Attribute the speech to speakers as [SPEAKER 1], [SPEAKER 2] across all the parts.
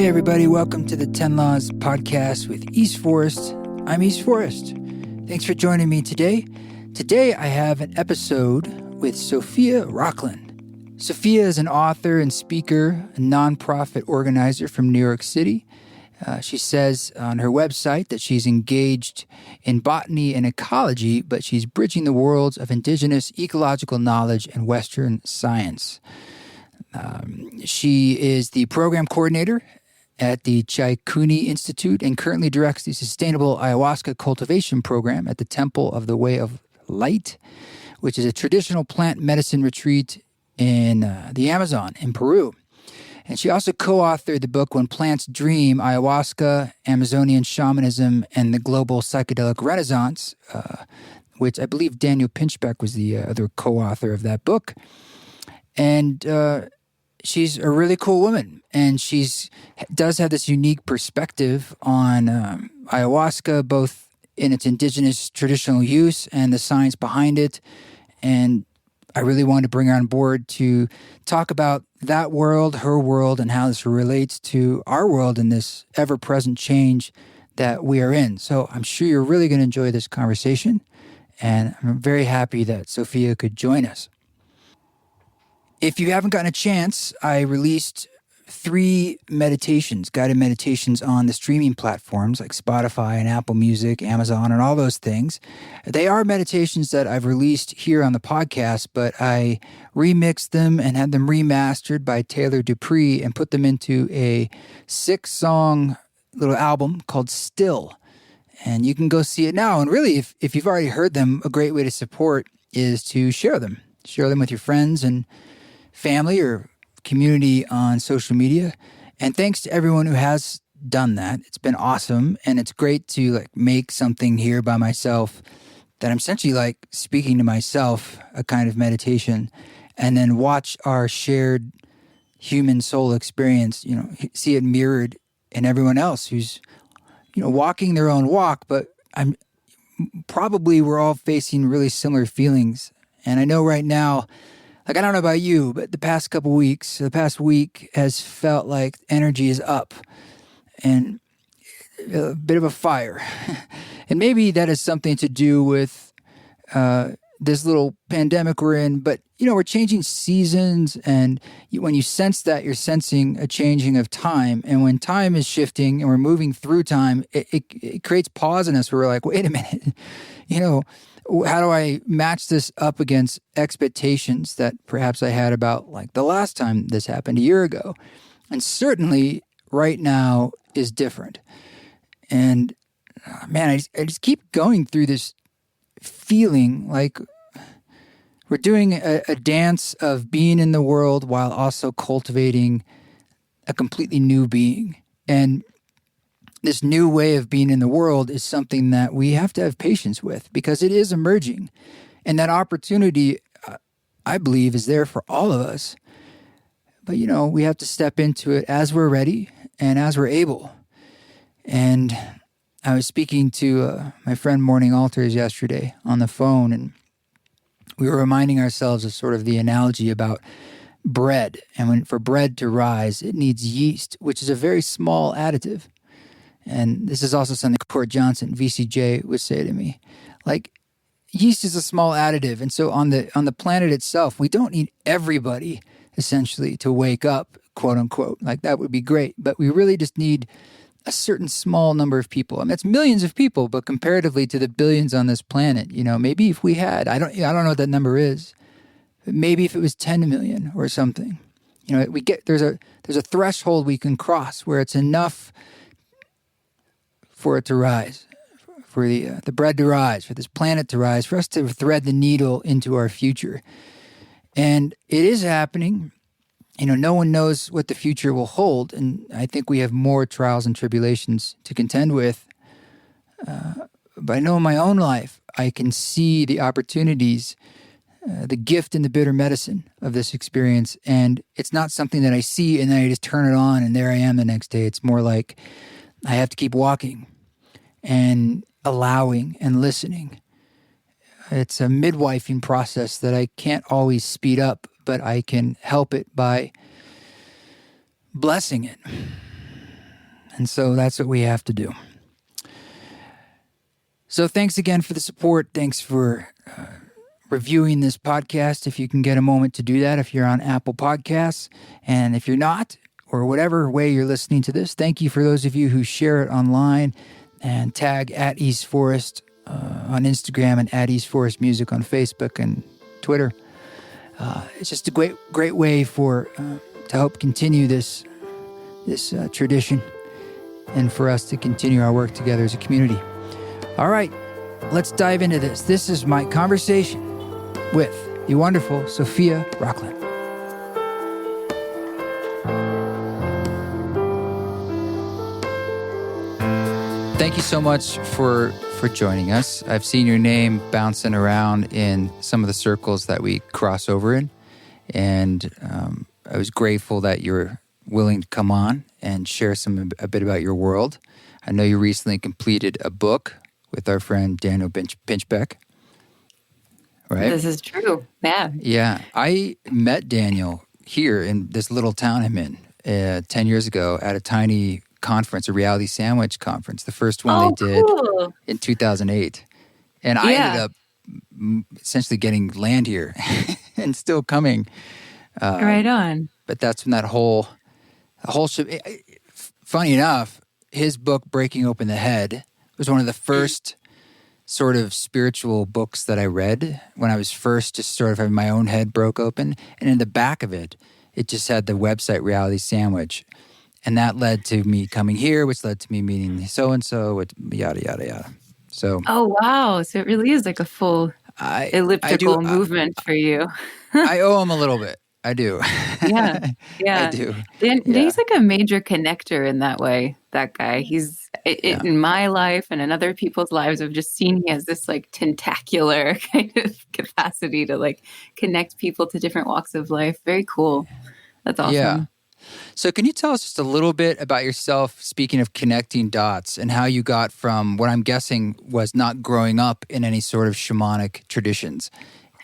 [SPEAKER 1] Hey everybody, welcome to the 10 Laws podcast with East Forest. I'm East Forest. Thanks for joining me today. Today I have an episode with Sophia Rokhlin. Sophia is an author and speaker, a nonprofit organizer from New York City. She says on her website that she's engaged in botany and ecology, but she's bridging the worlds of indigenous ecological knowledge and Western science. She is the program coordinator at the Chaikuni Institute and currently directs the Sustainable Ayahuasca Cultivation Program at the Temple of the Way of Light, which is a traditional plant medicine retreat in the Amazon in Peru. And she also co-authored the book When Plants Dream, Ayahuasca, Amazonian Shamanism, and the Global Psychedelic Renaissance, which I believe Daniel Pinchbeck was the other co-author of that book. And she's a really cool woman, and does have this unique perspective on ayahuasca, both in its indigenous traditional use and the science behind it. And I really wanted to bring her on board to talk about that world, her world, and how this relates to our world and this ever-present change that we are in. So I'm sure you're really going to enjoy this conversation, and I'm very happy that Sophia could join us. If you haven't gotten a chance, I released 3 meditations, guided meditations on the streaming platforms like Spotify and Apple Music, Amazon, and all those things. They are meditations that I've released here on the podcast, but I remixed them and had them remastered by Taylor Dupree and put them into a 6-song little album called Still. And you can go see it now. And really, if you've already heard them, a great way to support is to share them. Share them with your friends and family or community on social media. And thanks to everyone who has done that. It's been awesome. And it's great to make something here by myself that I'm essentially speaking to myself, a kind of meditation, and then watch our shared human soul experience, see it mirrored in everyone else who's, walking their own walk. But we're all facing really similar feelings. And I know right now, I don't know about you, but the past week has felt like energy is up and a bit of a fire. And maybe that has something to do with this little pandemic we're in. But, we're changing seasons. And when you sense that, you're sensing a changing of time. And when time is shifting and we're moving through time, it creates pause in us where we're like, wait a minute, how do I match this up against expectations that perhaps I had about the last time this happened a year ago? And certainly right now is different. And man, I just keep going through this feeling like we're doing a dance of being in the world while also cultivating a completely new being. And this new way of being in the world is something that we have to have patience with because it is emerging. And that opportunity, I believe, is there for all of us. But, we have to step into it as we're ready and as we're able. And I was speaking to my friend Morning Altars yesterday on the phone, and we were reminding ourselves of sort of the analogy about bread. And for bread to rise, it needs yeast, which is a very small additive. And this is also something Court Johnson, VCJ, would say to me. Yeast is a small additive. And so on the planet itself, we don't need everybody, essentially, to wake up, quote unquote. That would be great. But we really just need a certain small number of people. I mean, it's millions of people, but comparatively to the billions on this planet, maybe if we had, I don't know what that number is, but maybe if it was 10 million or something, there's a threshold we can cross where it's enough for it to rise, for the bread to rise, for this planet to rise, for us to thread the needle into our future. And it is happening. No one knows what the future will hold. And I think we have more trials and tribulations to contend with. But I know in my own life, I can see the opportunities, the gift and the bitter medicine of this experience. And it's not something that I see and then I just turn it on and there I am the next day. It's more like I have to keep walking and allowing and listening. It's a midwifing process that I can't always speed up, but I can help it by blessing it. And so that's what we have to do. So thanks again for the support. Thanks for reviewing this podcast. If you can get a moment to do that, if you're on Apple Podcasts, and if you're not, or whatever way you're listening to this, thank you for those of you who share it online and tag at East Forest on Instagram and at East Forest Music on Facebook and Twitter. It's just a great way for to help continue this tradition and for us to continue our work together as a community. All right, let's dive into this. This is my conversation with the wonderful Sophia Rokhlin. Thank you so much for joining us. I've seen your name bouncing around in some of the circles that we cross over in, and I was grateful that you're willing to come on and share a bit about your world. I know you recently completed a book with our friend Daniel Pinchbeck, right?
[SPEAKER 2] This is true. Yeah.
[SPEAKER 1] Yeah. I met Daniel here in this little town I'm in 10 years ago at a tiny conference, a reality sandwich conference, the first one they did in 2008. And I ended up essentially getting land here and still coming.
[SPEAKER 2] Right on.
[SPEAKER 1] But that's when that whole funny enough, his book, Breaking Open the Head, was one of the first sort of spiritual books that I read when I was first just sort of having my own head broke open. And in the back of it, it just had the website Reality Sandwich. And that led to me coming here, which led to me meeting so-and-so, yada, yada, yada. So,
[SPEAKER 2] oh, wow. So it really is like a full elliptical movement for you.
[SPEAKER 1] I owe him a little bit. I do.
[SPEAKER 2] Yeah.
[SPEAKER 1] I do.
[SPEAKER 2] He's like a major connector in that way, that guy. He's in my life and in other people's lives, I've just seen he has this like tentacular kind of capacity to like connect people to different walks of life. Very cool. That's awesome.
[SPEAKER 1] Yeah. So can you tell us just a little bit about yourself, speaking of connecting dots, and how you got from what I'm guessing was not growing up in any sort of shamanic traditions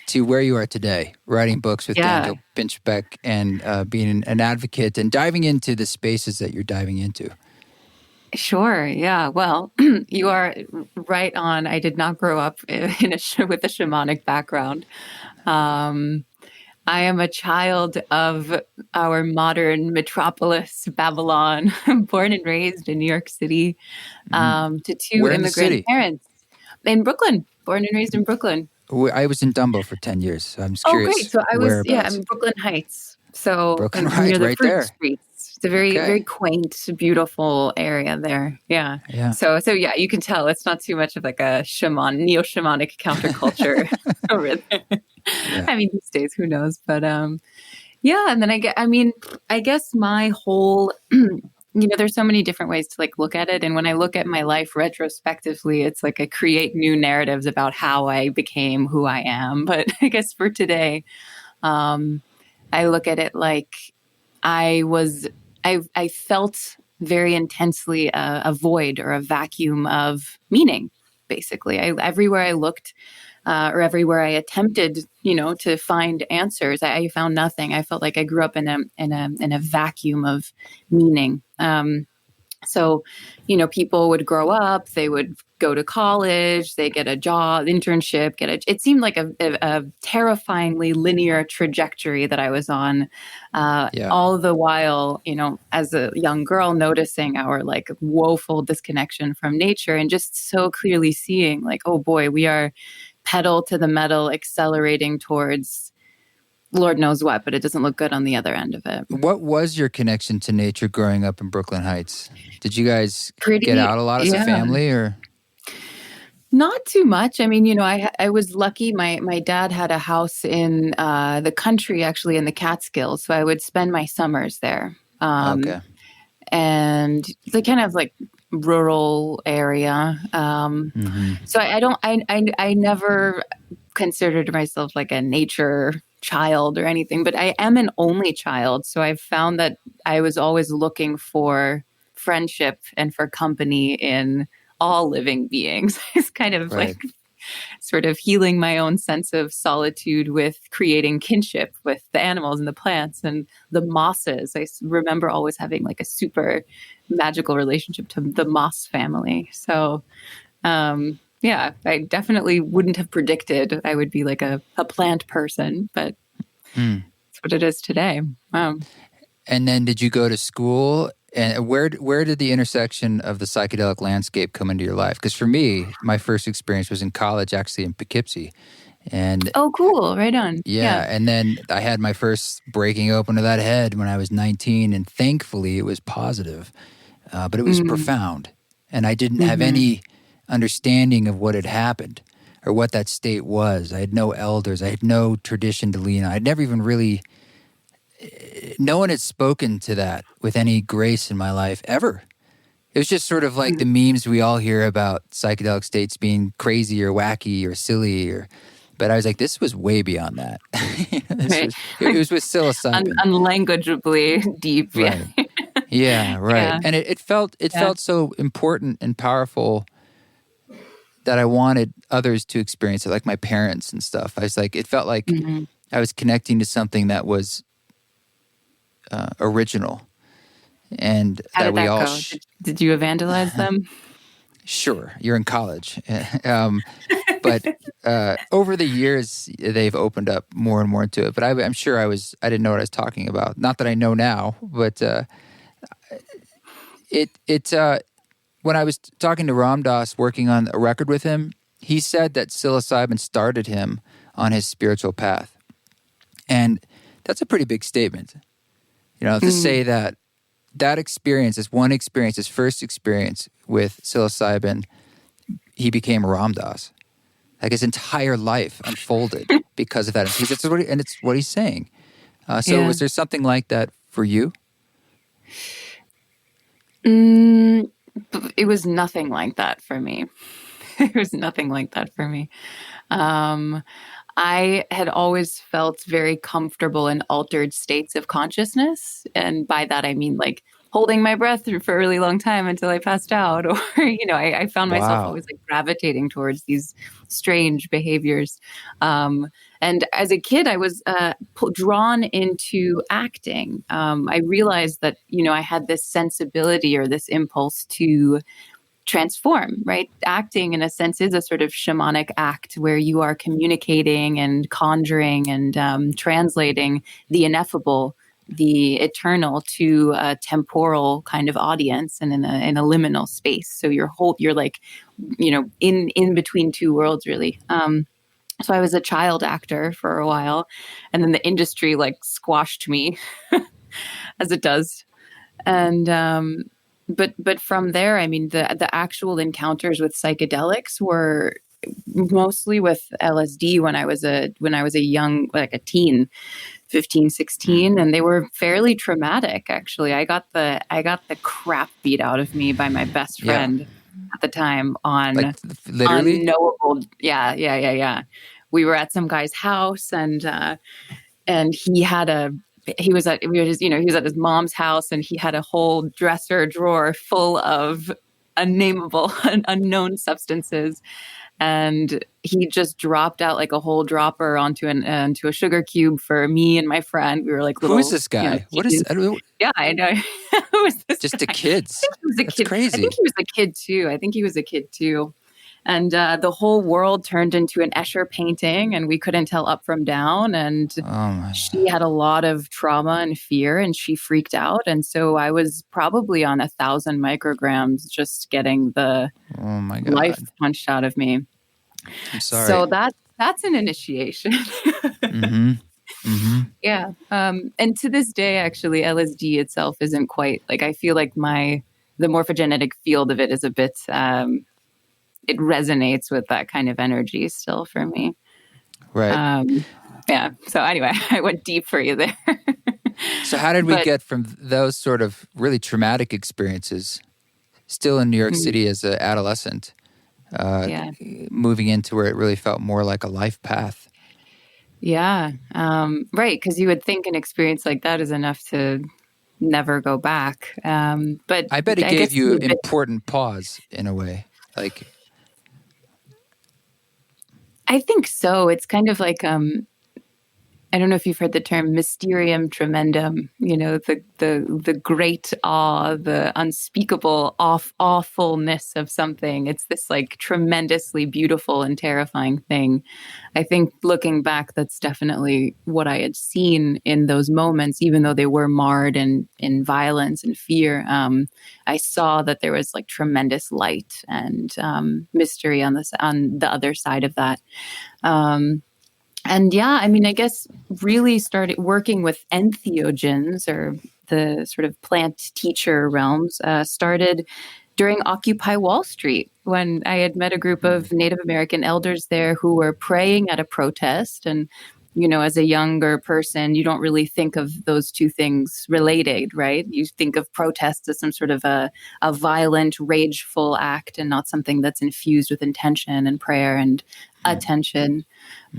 [SPEAKER 1] to where you are today, writing books with Daniel Pinchbeck and being an advocate and diving into the spaces that you're diving into?
[SPEAKER 2] Sure. Yeah. Well, you are right on. I did not grow up with a shamanic background. I am a child of our modern metropolis, Babylon, born and raised in New York City, to two immigrant parents in Brooklyn, born and raised in Brooklyn.
[SPEAKER 1] I was in Dumbo for 10 years. So I'm just curious.
[SPEAKER 2] Oh, great. So I was, I'm in Brooklyn Heights. So
[SPEAKER 1] Brooklyn Heights, right there.
[SPEAKER 2] Streets. It's a very quaint, beautiful area there. Yeah. So yeah, you can tell it's not too much of like a neo-shamanic counterculture over there. Yeah. I mean, these days, who knows? But and then I guess my whole, there's so many different ways to like look at it. And when I look at my life retrospectively, it's like I create new narratives about how I became who I am. But I guess for today, I look at it like I felt very intensely a void or a vacuum of meaning, basically. Everywhere I looked, or everywhere I attempted, to find answers, I found nothing. I felt like I grew up in a vacuum of meaning. So, people would grow up, they would go to college, they get a job, internship, it seemed like a terrifyingly linear trajectory that I was on, all the while, as a young girl, noticing our like woeful disconnection from nature and just so clearly seeing like, oh boy, we are pedal to the metal, accelerating towards Lord knows what, but it doesn't look good on the other end of it.
[SPEAKER 1] What was your connection to nature growing up in Brooklyn Heights? Did you guys get out a lot as a family, or?
[SPEAKER 2] Not too much. I mean, I was lucky. My dad had a house in the country, actually in the Catskills, so I would spend my summers there.
[SPEAKER 1] Okay.
[SPEAKER 2] And the kind of like rural area. So I never considered myself like a nature child or anything, but I am an only child. So I've found that I was always looking for friendship and for company in all living beings. It's kind of like sort of healing my own sense of solitude with creating kinship with the animals and the plants and the mosses. I remember always having like a super magical relationship to the moss family. So, yeah, I definitely wouldn't have predicted I would be like a plant person, but it's what it is today. Wow.
[SPEAKER 1] And then did you go to school? And where did the intersection of the psychedelic landscape come into your life? Because for me, my first experience was in college, actually in Poughkeepsie. And
[SPEAKER 2] oh, cool. Right on.
[SPEAKER 1] Yeah. And then I had my first breaking open of that head when I was 19. And thankfully, it was positive. But it was profound. And I didn't have any understanding of what had happened or what that state was. I had no elders. I had no tradition to lean on. I'd never even really... No one had spoken to that with any grace in my life ever. It was just sort of like the memes we all hear about psychedelic states being crazy or wacky or silly. But I was like, this was way beyond that. It was with psilocybin.
[SPEAKER 2] Unlanguageably deep.
[SPEAKER 1] Right. Yeah, right. Yeah. And it felt so important and powerful that I wanted others to experience it, like my parents and stuff. I was like, it felt like I was connecting to something that was original, and
[SPEAKER 2] how
[SPEAKER 1] that
[SPEAKER 2] did
[SPEAKER 1] we
[SPEAKER 2] that
[SPEAKER 1] all.
[SPEAKER 2] Go? Did you evangelize them?
[SPEAKER 1] Sure, you're in college, but over the years they've opened up more and more to it. But I'm sure I didn't know what I was talking about. Not that I know now, but when I was talking to Ram Dass, working on a record with him, he said that psilocybin started him on his spiritual path, and that's a pretty big statement. To say that experience, his first experience with psilocybin, he became Ram Dass. Like his entire life unfolded because of that. And it's what he's saying. So was there something like that for you?
[SPEAKER 2] It was nothing like that for me. It was nothing like that for me. I had always felt very comfortable in altered states of consciousness. And by that, I mean like holding my breath for a really long time until I passed out. Or, I found myself always like gravitating towards these strange behaviors. And as a kid, I was drawn into acting. I realized that, I had this sensibility or this impulse to transform, right? Acting, in a sense, is a sort of shamanic act where you are communicating and conjuring and translating the ineffable, the eternal, to a temporal kind of audience and in a liminal space. So you're like, in between two worlds, really. So I was a child actor for a while, and then the industry like squashed me, as it does, and. But from there, I mean, the actual encounters with psychedelics were mostly with LSD when I was a young, like a teen, 15, 16, and they were fairly traumatic. Actually, I got the crap beat out of me by my best friend at the time on
[SPEAKER 1] like, literally
[SPEAKER 2] unknowable. Yeah. We were at some guy's house, and he had he was at his mom's house, and he had a whole dresser drawer full of unnameable, unknown substances. And he just dropped out like a whole dropper onto a sugar cube for me and my friend. We were like,
[SPEAKER 1] who is this guy? What is?
[SPEAKER 2] Yeah, I know. Who is this
[SPEAKER 1] just
[SPEAKER 2] guy?
[SPEAKER 1] The kids.
[SPEAKER 2] I think he was a
[SPEAKER 1] That's
[SPEAKER 2] kid.
[SPEAKER 1] crazy.
[SPEAKER 2] I think he was a kid too. And the whole world turned into an Escher painting, and we couldn't tell up from down. And she had a lot of trauma and fear, and she freaked out. And so I was probably on 1,000 micrograms, just getting the life punched out of me.
[SPEAKER 1] I'm sorry.
[SPEAKER 2] So that's an initiation. Yeah. And to this day, actually, LSD itself isn't quite like, I feel like the morphogenetic field of it is a bit... it resonates with that kind of energy still for me.
[SPEAKER 1] Right.
[SPEAKER 2] Yeah. So anyway, I went deep for you there.
[SPEAKER 1] So how did we get from those sort of really traumatic experiences, still in New York City as an adolescent, moving into where it really felt more like a life path?
[SPEAKER 2] Yeah. Right. Because you would think an experience like that is enough to never go back. But
[SPEAKER 1] I bet it gave you an important pause in a way. Like...
[SPEAKER 2] I think so. It's kind of like I don't know if you've heard the term mysterium tremendum, the great awe, the unspeakable awfulness of something. It's this like tremendously beautiful and terrifying thing. I think looking back, that's definitely what I had seen in those moments, even though they were marred in violence and fear. I saw that there was like tremendous light and mystery on the other side of that. And yeah, I mean, I guess really started working with entheogens, or the sort of plant teacher realms, started during Occupy Wall Street, when I had met a group of Native American elders there who were praying at a protest. And, as a younger person, you don't really think of those two things related, right? You think of protests as some sort of a violent, rageful act, and not something that's infused with intention and prayer and attention.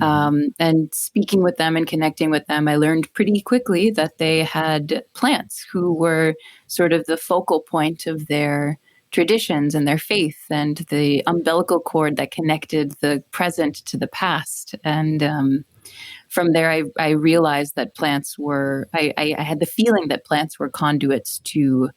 [SPEAKER 2] And speaking with them and connecting with them, I learned pretty quickly that they had plants who were sort of the focal point of their traditions and their faith, and the umbilical cord that connected the present to the past. And from there, I realized that plants were, I had the feeling that plants were conduits to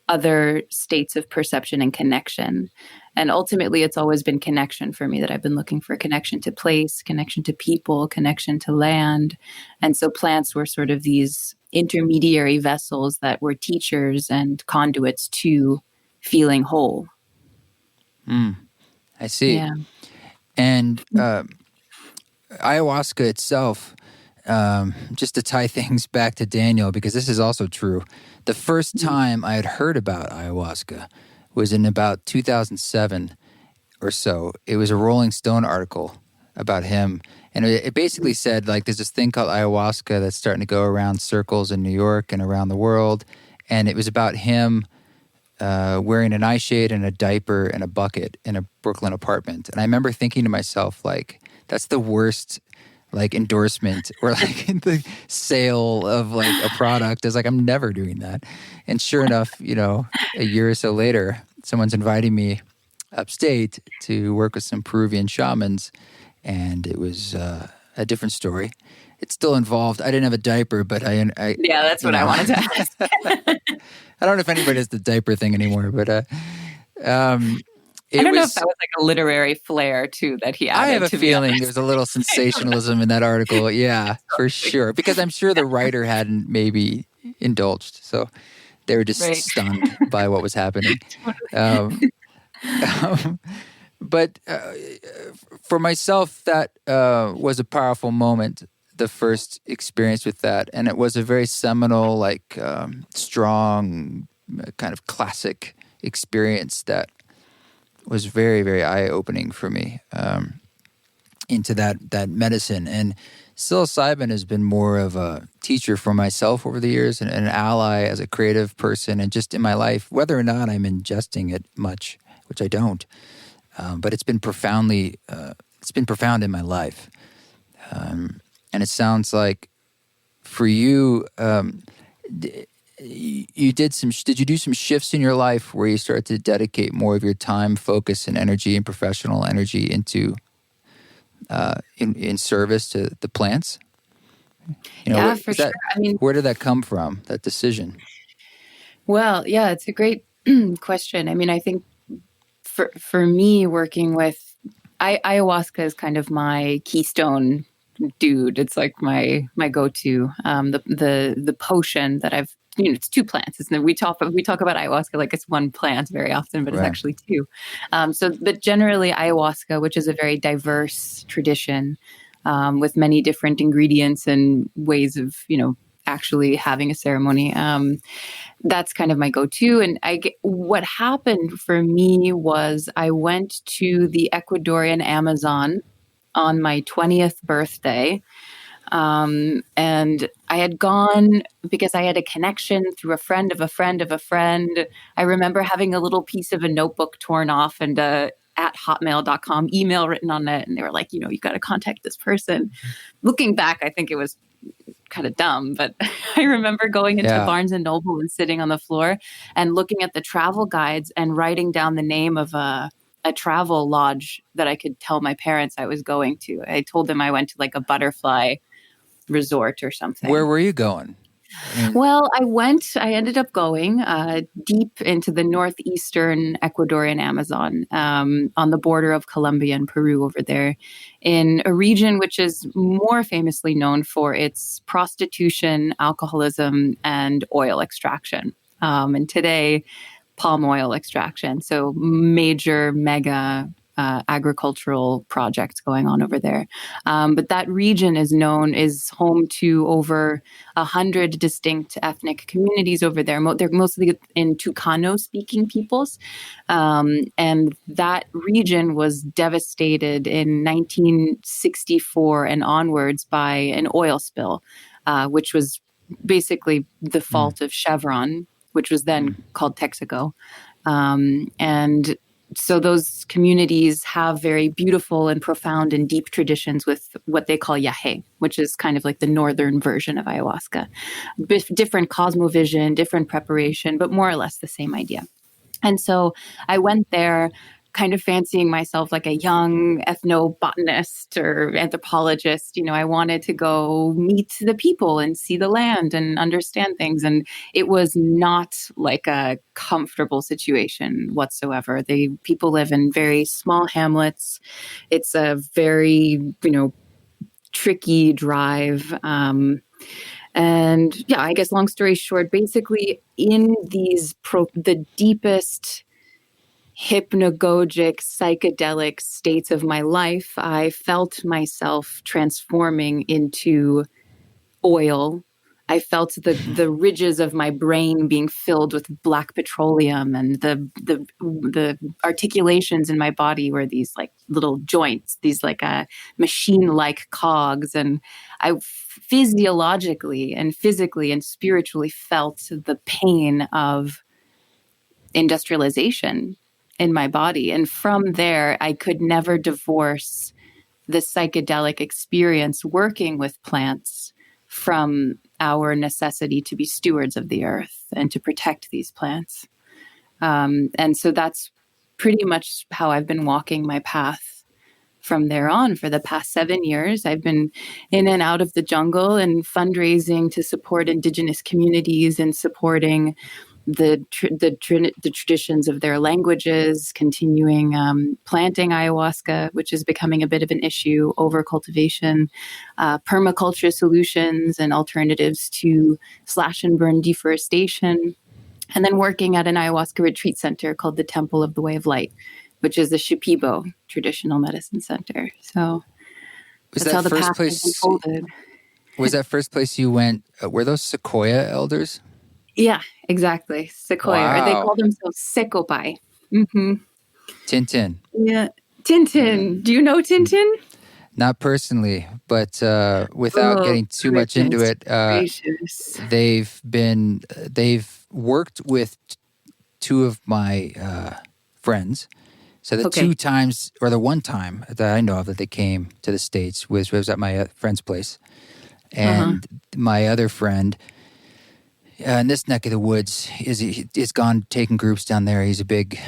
[SPEAKER 2] other states of perception and connection. And ultimately, it's always been connection for me, that I've been looking for connection to place, connection to people, connection to land. And so plants were sort of these intermediary vessels that were teachers and conduits to feeling whole.
[SPEAKER 1] I see.
[SPEAKER 2] Yeah.
[SPEAKER 1] And ayahuasca itself, just to tie things back to Daniel, because this is also true. The first time I had heard about ayahuasca was in about 2007 or so. It was a Rolling Stone article about him. And it basically said, like, there's this thing called ayahuasca that's starting to go around circles in New York and around the world. And it was about him wearing an eye shade and a diaper and a bucket in a Brooklyn apartment. And I remember thinking to myself, like, that's the worst, like, endorsement or like the sale of like a product. Is like, I'm never doing that. And sure enough, a year or so later, someone's inviting me upstate to work with some Peruvian shamans, and it was a different story. It still involved, I didn't have a diaper, but I
[SPEAKER 2] yeah, that's what I wanted to ask.
[SPEAKER 1] I don't know if anybody does the diaper thing anymore, but
[SPEAKER 2] I don't know if that was like a literary flair too that he added.
[SPEAKER 1] I have a feeling there's a little sensationalism in that article. Yeah, for sure. Because I'm sure the writer hadn't maybe indulged. So they were just stunned by what was happening. But for myself, that was a powerful moment, the first experience with that. And it was a very seminal, like strong, kind of classic experience that was very, very eye-opening for me into that medicine. And psilocybin has been more of a teacher for myself over the years, and an ally as a creative person, and just in my life, whether or not I'm ingesting it much, which I don't. But it's been profound in my life. And it sounds like for you, did you do some shifts in your life where you started to dedicate more of your time, focus, and energy and professional energy into in service to the plants?
[SPEAKER 2] Yeah, for sure.
[SPEAKER 1] I mean, where did that come from, that decision?
[SPEAKER 2] Well, yeah, it's a great question. I mean, I think for me, working with ayahuasca is kind of my keystone dude. It's like my go-to. The potion that I've, it's two plants. We talk about ayahuasca like it's one plant very often, but it's actually two. But generally ayahuasca, which is a very diverse tradition with many different ingredients and ways of, actually having a ceremony. That's kind of my go-to. And what happened for me was I went to the Ecuadorian Amazon on my 20th birthday. And I had gone because I had a connection through a friend of a friend of a friend. I remember having a little piece of a notebook torn off and at hotmail.com email written on it. And they were like, you got to contact this person. Looking back, I think it was kind of dumb, but I remember going into Barnes and Noble and sitting on the floor and looking at the travel guides and writing down the name of a travel lodge that I could tell my parents I was going to. I told them I went to like a butterfly resort or something.
[SPEAKER 1] Where were you going?
[SPEAKER 2] Well, I ended up going deep into the northeastern Ecuadorian Amazon, on the border of Colombia and Peru over there, in a region which is more famously known for its prostitution, alcoholism, and oil extraction. And today, palm oil extraction. So major, mega agricultural projects going on over there. But that region is home to over 100 distinct ethnic communities over there. They're mostly in Tucano-speaking peoples. And that region was devastated in 1964 and onwards by an oil spill, which was basically the fault of Chevron, which was then called Texaco. And so those communities have very beautiful and profound and deep traditions with what they call yahe, which is kind of like the northern version of ayahuasca. Different cosmovision, different preparation, but more or less the same idea. And so I went there kind of fancying myself like a young ethnobotanist or anthropologist. I wanted to go meet the people and see the land and understand things. And it was not like a comfortable situation whatsoever. People live in very small hamlets. It's a very, tricky drive. And yeah, I guess long story short, basically in the deepest hypnagogic, psychedelic states of my life, I felt myself transforming into oil. I felt the ridges of my brain being filled with black petroleum, and the articulations in my body were these like little joints, these like machine-like cogs, and I physiologically and physically and spiritually felt the pain of industrialization in my body. And from there, I could never divorce the psychedelic experience working with plants from our necessity to be stewards of the earth and to protect these plants. And so that's pretty much how I've been walking my path from there on for the past 7 years. I've been in and out of the jungle and fundraising to support indigenous communities and supporting the traditions of their languages, continuing planting ayahuasca, which is becoming a bit of an issue, over cultivation, permaculture solutions and alternatives to slash and burn deforestation, and then working at an ayahuasca retreat center called the Temple of the Way of Light, which is the Shipibo traditional medicine center. So that's how the path has unfolded.
[SPEAKER 1] Was that first place you went, were those Sequoia elders?
[SPEAKER 2] Yeah, exactly. Sequoia. Wow. Or they call themselves Secopai. Mm-hmm.
[SPEAKER 1] Tintin.
[SPEAKER 2] Yeah. Tintin. Do you know Tintin?
[SPEAKER 1] Not personally, but without getting too much into it, they've worked with two of my friends. So the two times, or the one time that I know of that they came to the States was at my friend's place. And my other friend, in this neck of the woods, is gone taking groups down there. He's a big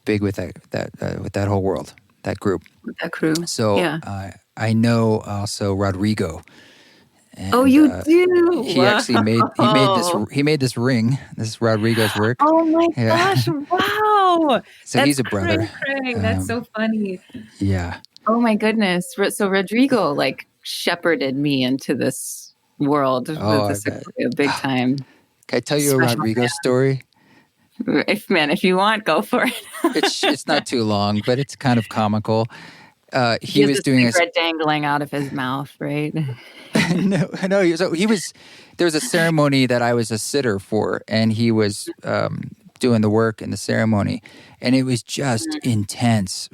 [SPEAKER 1] with that whole world, that group,
[SPEAKER 2] with that crew.
[SPEAKER 1] So yeah. I know also Rodrigo. And,
[SPEAKER 2] you do.
[SPEAKER 1] He actually made this ring. This is Rodrigo's work.
[SPEAKER 2] Oh my gosh! Wow.
[SPEAKER 1] So he's a brother.
[SPEAKER 2] That's so funny.
[SPEAKER 1] Yeah.
[SPEAKER 2] Oh my goodness! So Rodrigo like shepherded me into this world with a big time.
[SPEAKER 1] Can I tell you a Rodrigo story?
[SPEAKER 2] If you want, go for it.
[SPEAKER 1] It's not too long, but it's kind of comical. He was doing a
[SPEAKER 2] cigarette dangling out of his mouth, right?
[SPEAKER 1] No. So there was a ceremony that I was a sitter for, and he was doing the work in the ceremony, and it was just intense.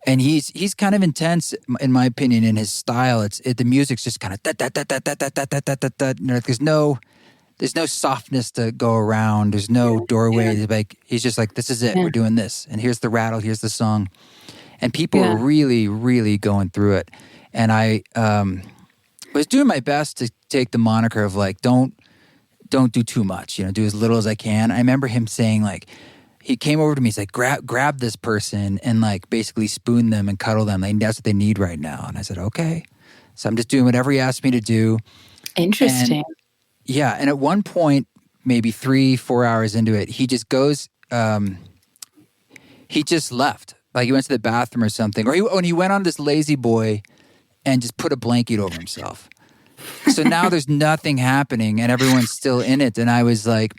[SPEAKER 1] And he's kind of intense, in my opinion, in his style. The music's just kind of da da da da da da da da da da. There's no softness to go around. There's no doorway. Yeah. He's just like, this is it. Yeah. We're doing this. And here's the rattle. Here's the song. And people are really, really going through it. And I was doing my best to take the moniker of don't do too much. Do as little as I can. I remember him saying he came over to me. He's like, grab this person and basically spoon them and cuddle them. That's what they need right now. And I said, okay. So I'm just doing whatever he asked me to do.
[SPEAKER 2] Interesting.
[SPEAKER 1] And at one point, maybe 3-4 hours into it, he just goes, he just left. Like he went to the bathroom or something. Or when he went on this lazy boy and just put a blanket over himself. So now there's nothing happening and everyone's still in it. And I was like,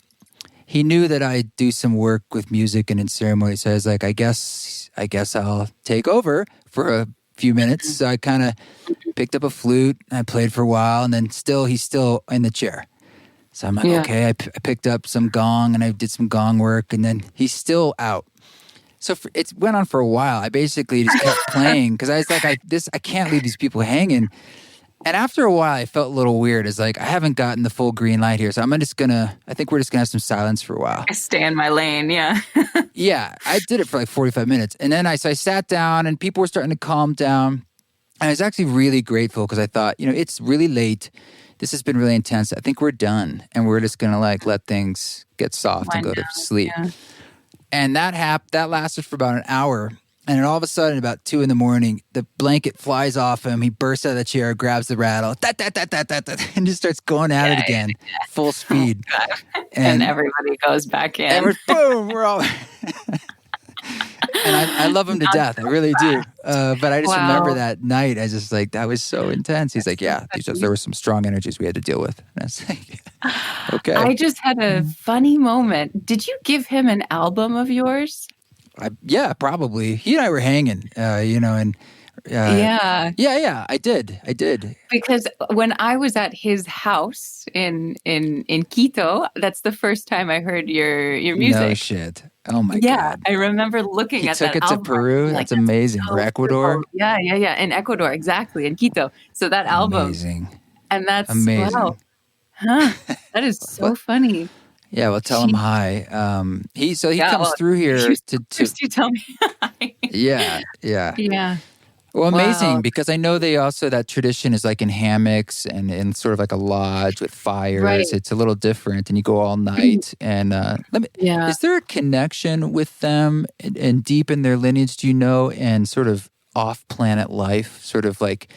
[SPEAKER 1] he knew that I do some work with music and in ceremony. So I was like, I guess I'll take over for a few minutes. So I kind of picked up a flute. I played for a while, and then he's still in the chair. So I'm like, okay. I picked up some gong and I did some gong work, and then he's still out. So it went on for a while. I basically just kept playing because I was like, I can't leave these people hanging. And after a while, I felt a little weird. It's like, I haven't gotten the full green light here. So I think we're just going to have some silence for a while.
[SPEAKER 2] I stay in my lane, yeah.
[SPEAKER 1] Yeah, I did it for like 45 minutes. And then I sat down and people were starting to calm down. And I was actually really grateful because I thought, it's really late. This has been really intense. I think we're done. And we're just going to let things get soft and go to sleep. Yeah. And that lasted for about an hour. And then all of a sudden, about 2 a.m, the blanket flies off him. He bursts out of the chair, grabs the rattle, and just starts going at it again, full speed.
[SPEAKER 2] Oh, and everybody goes back in.
[SPEAKER 1] And we're all... And I love him to death. I really do. But I just remember that night. I was just like, that was so intense. He's like, yeah, there were some strong energies we had to deal with. And I was like, okay.
[SPEAKER 2] I just had a funny moment. Did you give him an album of yours?
[SPEAKER 1] Yeah, probably. He and I were hanging, and yeah, I did.
[SPEAKER 2] Because when I was at his house in Quito, that's the first time I heard your music.
[SPEAKER 1] No shit. Oh my God.
[SPEAKER 2] Yeah, I remember looking at that album.
[SPEAKER 1] He took it to Peru. That's amazing. Or Ecuador.
[SPEAKER 2] Cool. Yeah. In Ecuador, exactly, in Quito. So that album.
[SPEAKER 1] Amazing.
[SPEAKER 2] And that's
[SPEAKER 1] amazing.
[SPEAKER 2] Wow. Huh. That is so funny.
[SPEAKER 1] Yeah, well, tell him hi. He comes through here to
[SPEAKER 2] you tell me hi.
[SPEAKER 1] Yeah.
[SPEAKER 2] Yeah.
[SPEAKER 1] Well, amazing, because I know that tradition is like in hammocks and in sort of like a lodge with fires. Right. It's a little different, and you go all night. And is there a connection with them and deep in their lineage, do you know, and sort of off-planet life, sort of like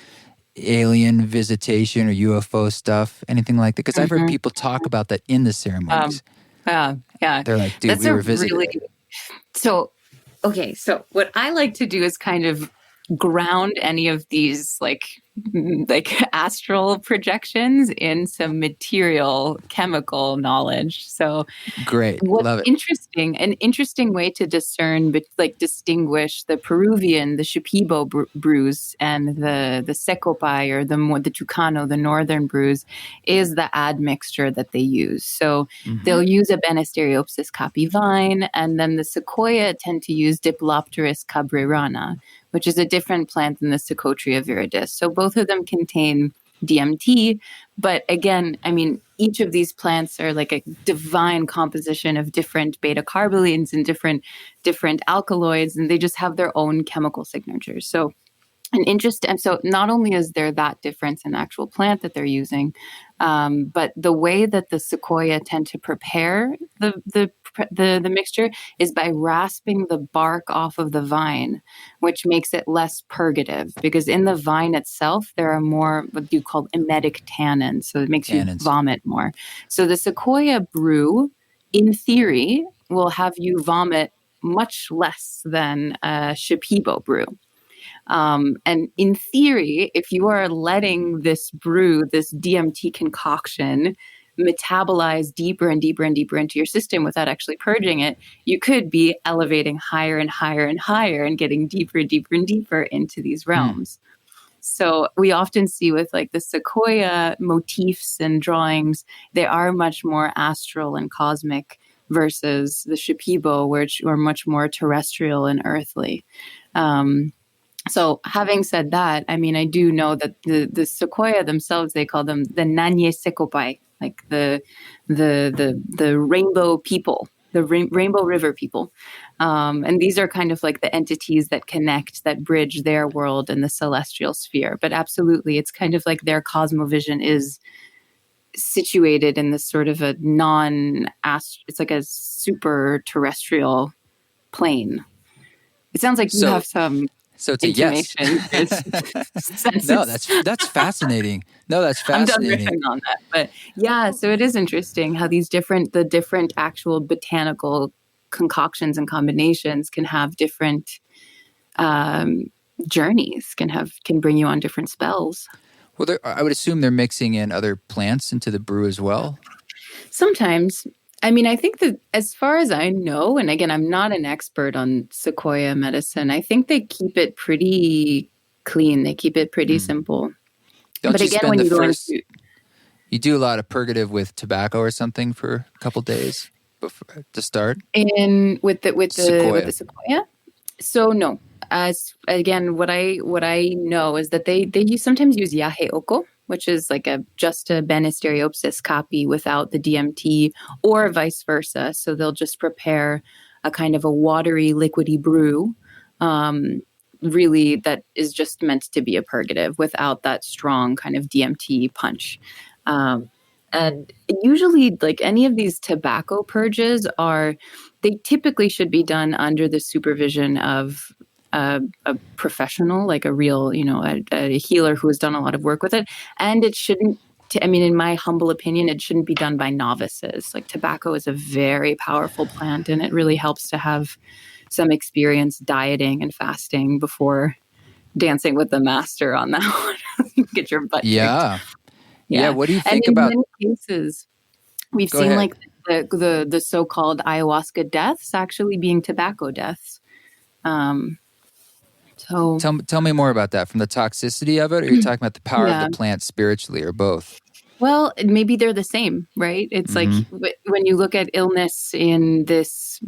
[SPEAKER 1] alien visitation or UFO stuff, anything like that? Because I've heard people talk about that in the ceremonies.
[SPEAKER 2] Yeah.
[SPEAKER 1] They're like, dude, we were visiting.
[SPEAKER 2] So what I like to do is kind of ground any of these like astral projections in some material chemical knowledge. So
[SPEAKER 1] great. Love it.
[SPEAKER 2] An interesting way to distinguish the Peruvian, the Shipibo brews and the Secopai or the Tucano, the northern brews, is the admixture that they use. So they'll use a Banisteriopsis capi vine, and then the Sequoia tend to use Diplopteris cabrerana, which is a different plant than the Secotria viridis. So both of them contain DMT, but again, I mean, each of these plants are like a divine composition of different beta carbolines and different alkaloids, and they just have their own chemical signatures. So and so not only is there that difference in the actual plant that they're using, but the way that the Sequoia tend to prepare the mixture is by rasping the bark off of the vine, which makes it less purgative, because in the vine itself, there are more what you call emetic tannins. So it makes you vomit more. So the Sequoia brew, in theory, will have you vomit much less than a Shipibo brew. And in theory, if you are letting this brew, this DMT concoction, metabolize deeper and deeper and deeper into your system without actually purging it, you could be elevating higher and higher and higher and getting deeper and deeper and deeper into these realms. So we often see with like the Sequoia motifs and drawings, they are much more astral and cosmic versus the Shipibo, which are much more terrestrial and earthly. So having said that, I mean, I do know that the Sequoia themselves, they call them the Nanye Secopai, like the rainbow people, the Rainbow River people. And these are kind of like the entities that connect, that bridge their world and the celestial sphere. But absolutely, it's kind of like their cosmovision is situated in this sort of a it's like a super terrestrial plane. It sounds like you have some
[SPEAKER 1] So it's
[SPEAKER 2] intimation.
[SPEAKER 1] A yes. No, that's fascinating. No, that's fascinating.
[SPEAKER 2] I'm done riffing on that. But yeah, so it is interesting how the different actual botanical concoctions and combinations can have different journeys, can bring you on different spells.
[SPEAKER 1] Well, I would assume they're mixing in other plants into the brew as well.
[SPEAKER 2] Sometimes. I mean, I think that as far as I know, and again, I'm not an expert on sequoia medicine, I think they keep it pretty clean. They keep it pretty simple.
[SPEAKER 1] Don't but you again, spend when the you first... Go into, you do a lot of purgative with tobacco or something for a couple days before, to start?
[SPEAKER 2] With the sequoia? So no. As again, what I know is that they sometimes use yahe oko, which is like just a Banisteriopsis copy without the DMT, or vice versa. So they'll just prepare a kind of a watery, liquidy brew, really that is just meant to be a purgative without that strong kind of DMT punch. And usually, like any of these tobacco purges they typically should be done under the supervision of a professional, like a real, a healer who has done a lot of work with it. And it shouldn't, in my humble opinion, it shouldn't be done by novices. Like tobacco is a very powerful plant, and it really helps to have some experience dieting and fasting before dancing with the master on that one. Get your butt kicked.
[SPEAKER 1] Yeah. What do you think about?
[SPEAKER 2] In many cases, we've seen like the so-called ayahuasca deaths actually being tobacco deaths. So
[SPEAKER 1] tell me more about that. From the toxicity of it, or are you talking about the power of the plant spiritually, or both?
[SPEAKER 2] Well, maybe they're the same, right? It's like when you look at illness in this,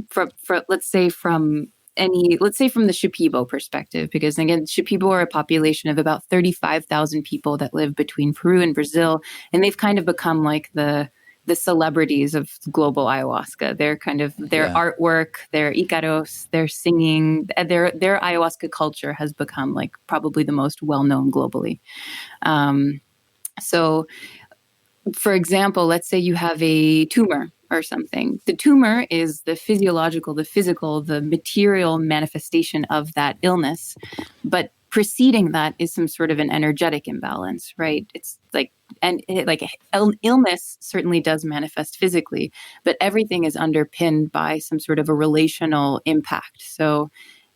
[SPEAKER 2] let's say from the Shipibo perspective, because again, Shipibo are a population of about 35,000 people that live between Peru and Brazil, and they've kind of become like the celebrities of global ayahuasca. They're kind of their artwork, their Icaros, their singing, their ayahuasca culture has become like probably the most well-known globally. So for example, let's say you have a tumor or something. The tumor is the physical, the material manifestation of that illness. But preceding that is some sort of an energetic imbalance, right? It's like, illness certainly does manifest physically, but everything is underpinned by some sort of a relational impact. So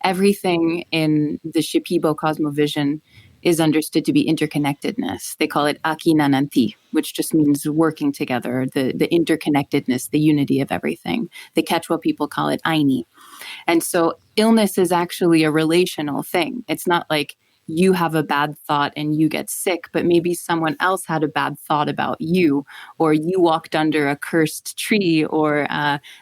[SPEAKER 2] everything in the Shipibo cosmovision is understood to be interconnectedness. They call it akinananti, which just means working together, the interconnectedness, the unity of everything. The Quechua people call it aini. And so illness is actually a relational thing. It's not like you have a bad thought and you get sick, but maybe someone else had a bad thought about you, or you walked under a cursed tree, or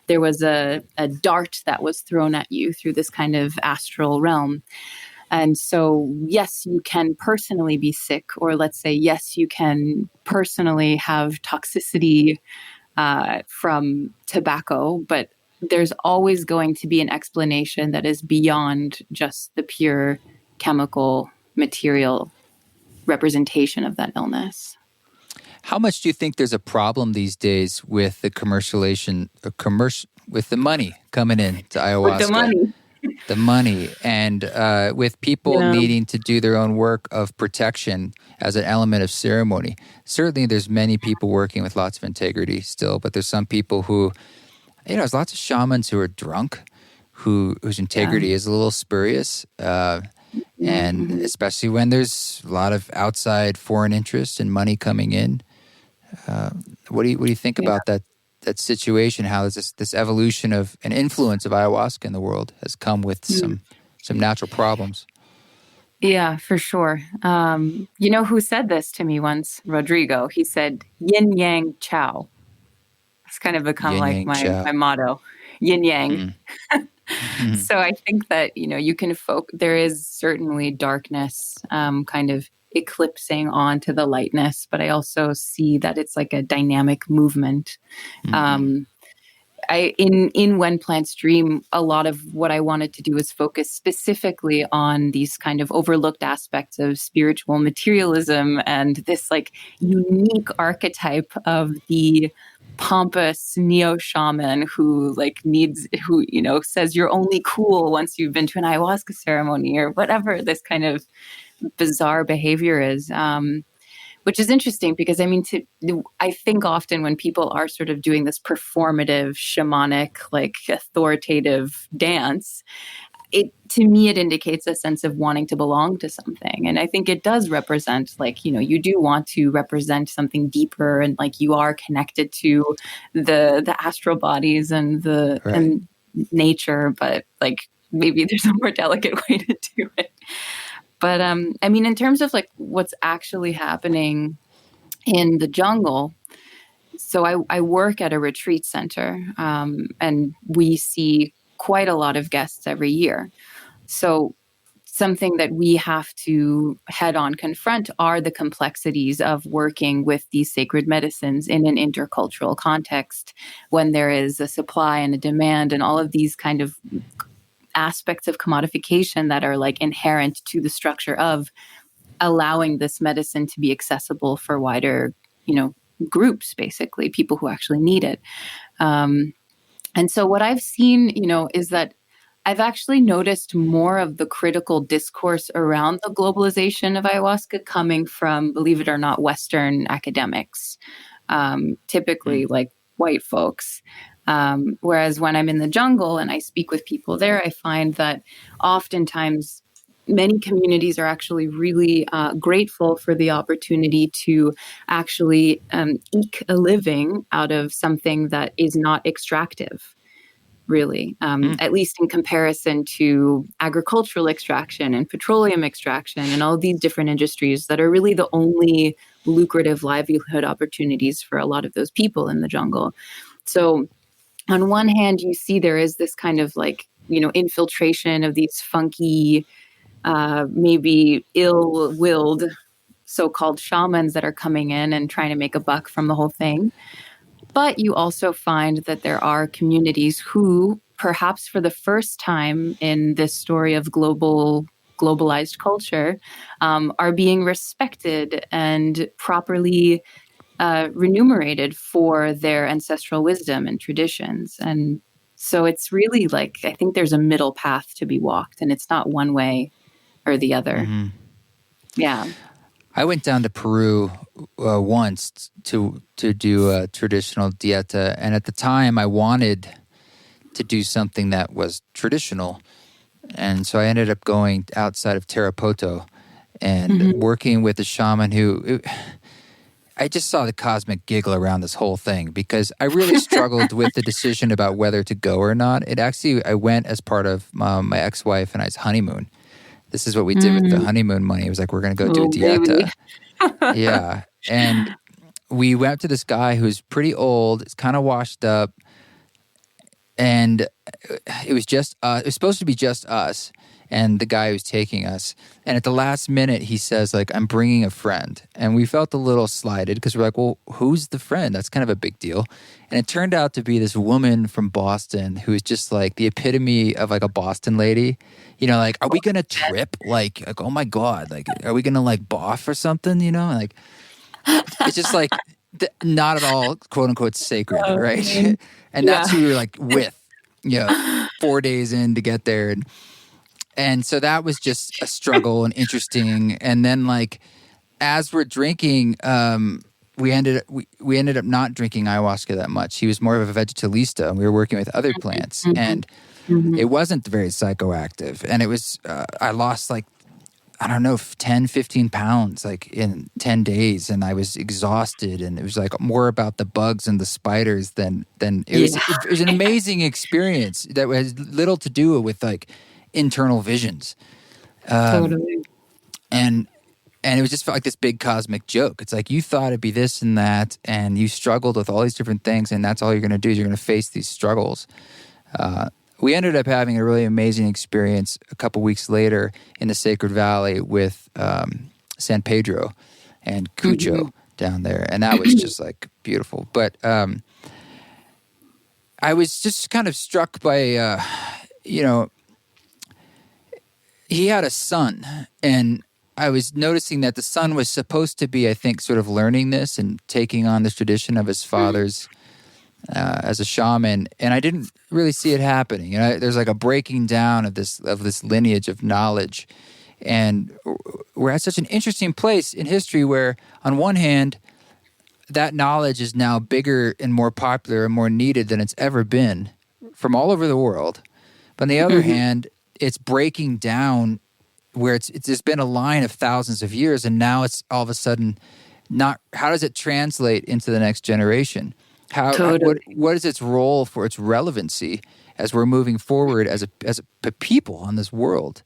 [SPEAKER 2] there was a dart that was thrown at you through this kind of astral realm. And so, yes, you can personally be sick, or let's say, yes, you can personally have toxicity from tobacco, but there's always going to be an explanation that is beyond just the pure chemical material representation of that illness.
[SPEAKER 1] How much do you think there's a problem these days with the with the money coming in to ayahuasca?
[SPEAKER 2] With
[SPEAKER 1] the money, and with people needing to do their own work of protection as an element of ceremony. Certainly there's many people working with lots of integrity still, but there's some people who, there's lots of shamans who are drunk, whose integrity is a little spurious, and especially when there's a lot of outside foreign interest and money coming in. What do you think about that situation? How is this evolution of an influence of ayahuasca in the world has come with some natural problems?
[SPEAKER 2] Yeah, for sure. You know who said this to me once? Rodrigo. He said, yin yang chow. It's kind of become like my motto, yin yang. So I think that, you can there is certainly darkness kind of eclipsing onto the lightness, but I also see that it's like a dynamic movement. In When Plants Dream, a lot of what I wanted to do was focus specifically on these kind of overlooked aspects of spiritual materialism and this like unique archetype of the pompous neo shaman who says you're only cool once you've been to an ayahuasca ceremony or whatever this kind of bizarre behavior is. Which is interesting because I think often when people are sort of doing this performative, shamanic, like authoritative dance, to me it indicates a sense of wanting to belong to something. And I think it does represent you do want to represent something deeper, and like you are connected to the astral bodies and the
[SPEAKER 1] right.
[SPEAKER 2] and nature, but like maybe there's a more delicate way to do it. But in terms of like what's actually happening in the jungle, so I work at a retreat center, and we see quite a lot of guests every year. So something that we have to head on confront are the complexities of working with these sacred medicines in an intercultural context when there is a supply and a demand and all of these kind of aspects of commodification that are like inherent to the structure of allowing this medicine to be accessible for wider, groups, basically people who actually need it. And so what I've seen, is that I've actually noticed more of the critical discourse around the globalization of ayahuasca coming from, believe it or not, Western academics, typically like white folks. Whereas when I'm in the jungle and I speak with people there, I find that oftentimes many communities are actually really grateful for the opportunity to actually eke a living out of something that is not extractive, really, at least in comparison to agricultural extraction and petroleum extraction and all these different industries that are really the only lucrative livelihood opportunities for a lot of those people in the jungle. So on one hand, you see there is this kind of like, infiltration of these funky, maybe ill-willed so-called shamans that are coming in and trying to make a buck from the whole thing. But you also find that there are communities who, perhaps for the first time in this story of globalized culture, are being respected and properly remunerated for their ancestral wisdom and traditions. And so it's really like, I think there's a middle path to be walked, and it's not one way or the other.
[SPEAKER 1] Mm-hmm.
[SPEAKER 2] Yeah.
[SPEAKER 1] I went down to Peru once to do a traditional dieta, and at the time I wanted to do something that was traditional, and so I ended up going outside of Tarapoto and working with a shaman who... I just saw the cosmic giggle around this whole thing because I really struggled with the decision about whether to go or not. I went as part of my ex-wife and I's honeymoon. This is what we did with the honeymoon money. It was like, we're going to go do a dieta. Yeah. And we went to this guy who's pretty old. It's kind of washed up. And it was supposed to be just us and the guy who's taking us. And at the last minute, he says, like, I'm bringing a friend. And we felt a little slighted because we're like, well, who's the friend? That's kind of a big deal. And it turned out to be this woman from Boston who is just like the epitome of like a Boston lady. Like, are we going to trip? Like, oh my God, like, are we going to like boff or something? Like, it's just like not at all, quote unquote, sacred, right? And that's who we were like with, 4 days in to get there. And so that was just a struggle and interesting. And then like, as we're drinking, we ended up not drinking ayahuasca that much. He was more of a vegetalista, and we were working with other plants. And it wasn't very psychoactive. And it was, I lost like, I don't know, 10, 15 pounds like in 10 days. And I was exhausted. And it was like more about the bugs and the spiders than it was. It was an amazing experience that has little to do with like internal visions.
[SPEAKER 2] Totally.
[SPEAKER 1] And it was just felt like this big cosmic joke. It's like you thought it'd be this and that, and you struggled with all these different things, and that's all you're going to do is you're going to face these struggles. We ended up having a really amazing experience a couple weeks later in the Sacred Valley with San Pedro and Cucho down there, and that was just like beautiful. But I was just kind of struck by, he had a son, and I was noticing that the son was supposed to be, I think, sort of learning this and taking on this tradition of his father's as a shaman, and I didn't really see it happening. There's like a breaking down of this lineage of knowledge, and we're at such an interesting place in history where, on one hand, that knowledge is now bigger and more popular and more needed than it's ever been from all over the world. But on the other hand, it's breaking down where there's been a line of thousands of years, and now it's all of a sudden not. How does it translate into the next generation? What is its role for its relevancy as we're moving forward as a people on this world?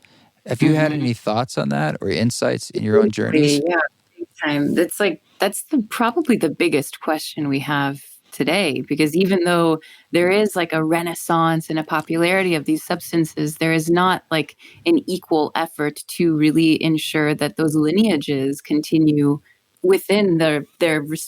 [SPEAKER 1] Have you had any thoughts on that or insights in your own journeys?
[SPEAKER 2] Yeah, big time. That's probably the biggest question we have today, because even though there is like a renaissance and a popularity of these substances, there is not like an equal effort to really ensure that those lineages continue within their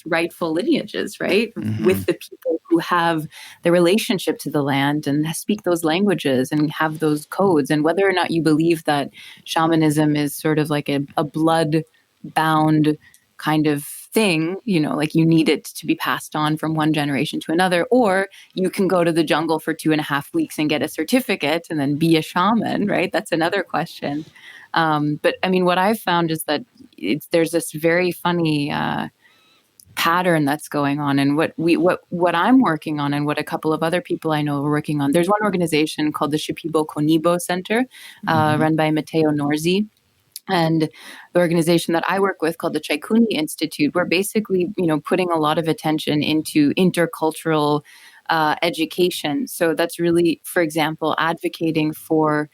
[SPEAKER 2] rightful lineages, right? With the people who have the relationship to the land and speak those languages and have those codes. And whether or not you believe that shamanism is sort of like a blood bound kind of thing, like you need it to be passed on from one generation to another, or you can go to the jungle for 2.5 weeks and get a certificate and then be a shaman, right? That's another question. But I mean, what I've found is that there's this very funny pattern that's going on, and what I'm working on, and what a couple of other people I know are working on. There's one organization called the Shipibo Konibo Center, run by Matteo Norzi. And the organization that I work with, called the Chaikuni Institute, we're basically, putting a lot of attention into intercultural education. So that's really, for example, advocating for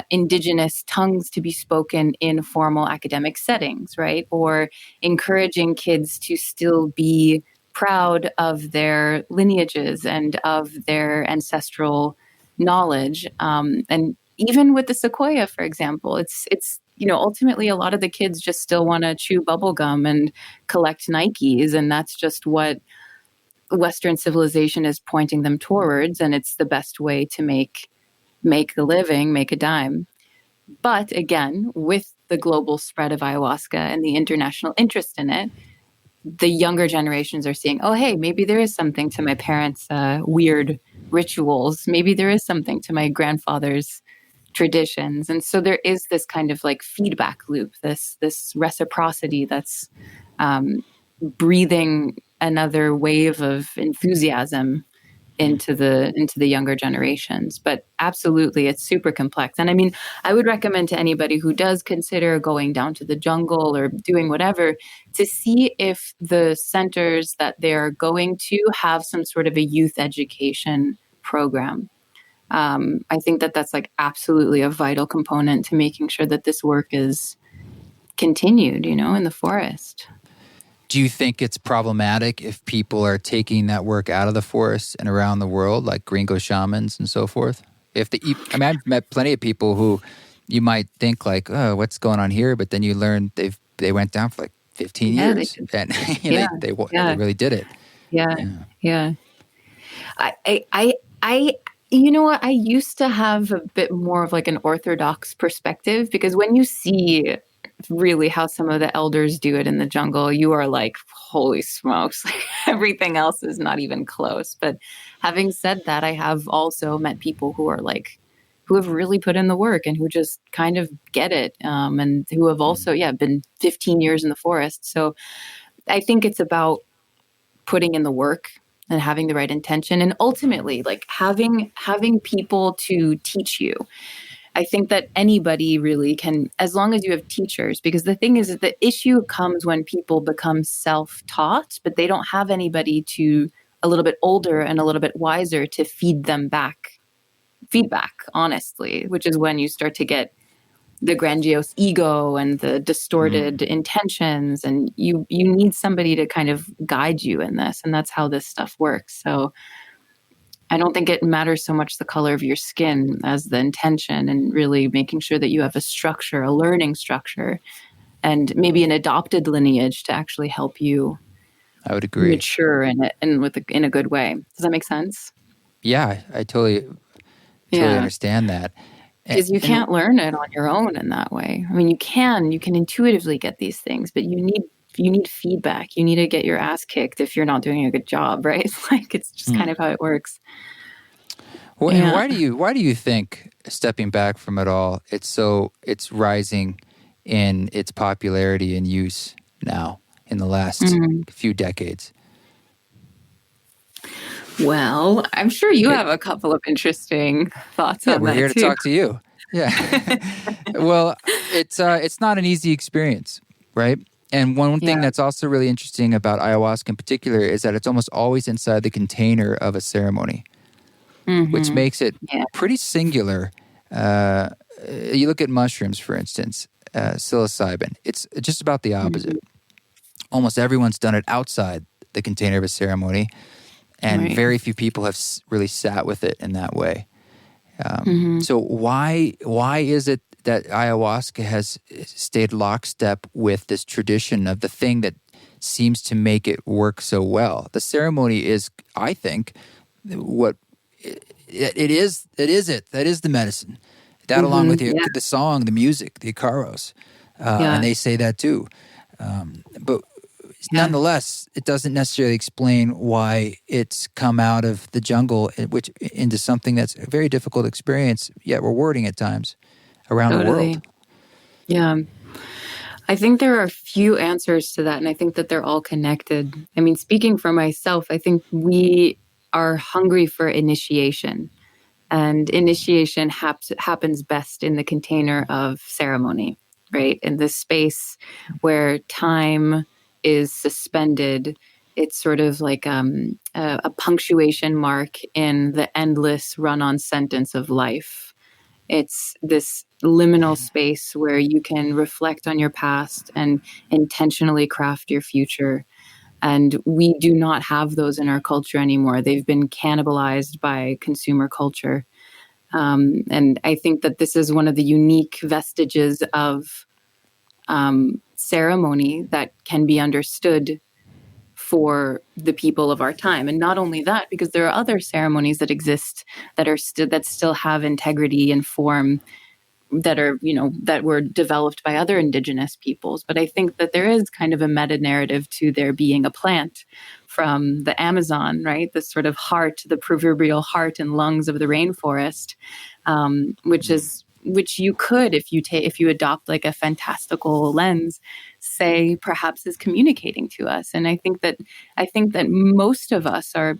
[SPEAKER 2] indigenous tongues to be spoken in formal academic settings, right? Or encouraging kids to still be proud of their lineages and of their ancestral knowledge. And even with the sequoia, for example, it's ultimately a lot of the kids just still want to chew bubble gum and collect Nikes, and that's just what Western civilization is pointing them towards, and it's the best way to make a living, make a dime. But again, with the global spread of ayahuasca and the international interest in it, the younger generations are seeing, oh, hey, maybe there is something to my parents' weird rituals. Maybe there is something to my grandfather's traditions. And so there is this kind of like feedback loop, this reciprocity that's breathing another wave of enthusiasm into the younger generations. But absolutely, it's super complex. And I mean, I would recommend to anybody who does consider going down to the jungle or doing whatever, to see if the centers that they're going to have some sort of a youth education program. I think that that's like absolutely a vital component to making sure that this work is continued, in the forest.
[SPEAKER 1] Do you think it's problematic if people are taking that work out of the forest and around the world, like gringo shamans and so forth? I've met plenty of people who you might think like, oh, what's going on here? But then you learn they went down for like 15 years and they really did it.
[SPEAKER 2] Yeah. I you know what? I used to have a bit more of like an orthodox perspective, because when you see really how some of the elders do it in the jungle, you are like, holy smokes, everything else is not even close. But having said that, I have also met people who have really put in the work and who just kind of get it, and who have also, been 15 years in the forest. So I think it's about putting in the work and having the right intention, and ultimately like having people to teach you. I think that anybody really can, as long as you have teachers, because the thing is that the issue comes when people become self-taught, but they don't have anybody a little bit older and a little bit wiser to feed them feedback, honestly, which is when you start to get the grandiose ego and the distorted intentions, and you need somebody to kind of guide you in this, and that's how this stuff works. So I don't think it matters so much the color of your skin as the intention, and really making sure that you have a structure, a learning structure, and maybe an adopted lineage to actually help you.
[SPEAKER 1] I would agree.
[SPEAKER 2] Mature in it, and in a good way. Does that make sense?
[SPEAKER 1] Yeah, I totally understand that.
[SPEAKER 2] Because you can't learn it on your own in that way. I mean, you can intuitively get these things, but you need feedback. You need to get your ass kicked if you're not doing a good job, right? Like, it's just kind of how it works.
[SPEAKER 1] Well, and why do you think, stepping back from it all, it's rising in its popularity and use now in the last few decades?
[SPEAKER 2] Well, I'm sure you have a couple of interesting thoughts on that.
[SPEAKER 1] We're here to talk to you. Yeah. Well, it's not an easy experience, right? And one thing that's also really interesting about ayahuasca in particular is that it's almost always inside the container of a ceremony, which makes it pretty singular. You look at mushrooms, for instance, psilocybin. It's just about the opposite. Almost everyone's done it outside the container of a ceremony, and very few people have really sat with it in that way. So why is it that ayahuasca has stayed lockstep with this tradition of the thing that seems to make it work so well? The ceremony is, I think, what it is. That is the medicine. That along with the song, the music, the Icaros, and they say that too. But nonetheless, it doesn't necessarily explain why it's come out of the jungle into something that's a very difficult experience, yet rewarding at times around the world.
[SPEAKER 2] Yeah. I think there are a few answers to that, and I think that they're all connected. I mean, speaking for myself, I think we are hungry for initiation, and initiation happens best in the container of ceremony, right? In this space where time is suspended. It's sort of like a punctuation mark in the endless run-on sentence of life. It's this liminal space where you can reflect on your past and intentionally craft your future. And we do not have those in our culture anymore. They've been cannibalized by consumer culture. And I think that this is one of the unique vestiges of ceremony that can be understood for the people of our time. And not only that, because there are other ceremonies that exist that still have integrity and form, that are, that were developed by other indigenous peoples. But I think that there is kind of a meta narrative to there being a plant from the Amazon, right? This sort of heart, the proverbial heart and lungs of the rainforest, which you could, if you adopt like a fantastical lens, say perhaps is communicating to us. And I think that